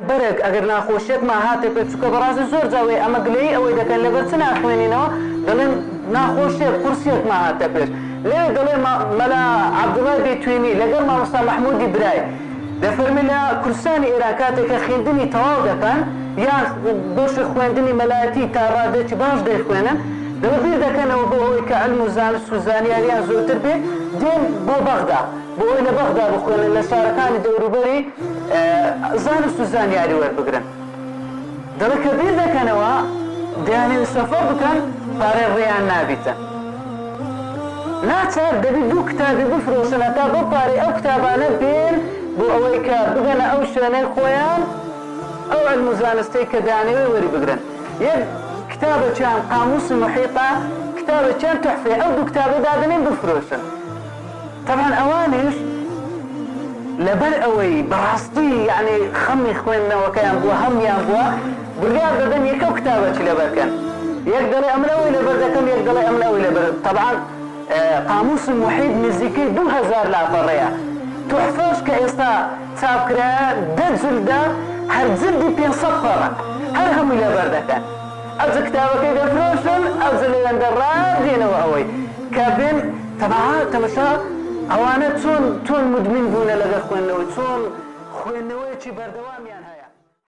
برك اگر ناخوشیت ما هاته په څوک برازه زور ځوي اما ګلې او د کله ورڅنه خوینینو دلن ناخوشیت قرصیت ما هاته په ليه دلې ملا عبد الله بيتويني لقر ما مصطفى محمود براي ده فرملا كرساني إراكاتك خيندني تواضع كان يا دوش خويندني ملاتي تارادة باش ده خوينا ده بير ده كان وبوه كعلم وزان السوزاني أريان زوتر به دين بو بغدا بو إلى بغدا بخوين اللي شاركاني دورو بري زان السوزاني أريوار بقرن ده كبير ده كان وا دياني السفر بكان فاري الريان نابتا ناتر دبي دو كتابي بفروشن هتا بباري أو كتابانا بين بو أويكا بغنا أو شاني خويان أو علم زانستي كداني ويوري بقرن يد كتابة كان قاموس المحيطة كتابة كان تحفة أو دو كتابة دادنين بفروشن طبعا أوانيش لبر أوي براستي يعني خمي خويننا وكيان بوا هم يان بوا برياد بدن يكو كتابة لبر كان يقدر أملوي لبر كان يقدر أملوي لبر طبعا قاموس المحيط نزيكي 2000 لا فريا تحفظ كإستا تابكرا دجل دا هر زلدي بين صفرة هر هم إلى بردك أبز كتابك إذا فروشن أبز اللي اندراد دينا وهوي كابين طبعا تمشى أوانا تون مدمن بونا لغا خوينوي تون خوينوي چي بردوام يعني هاي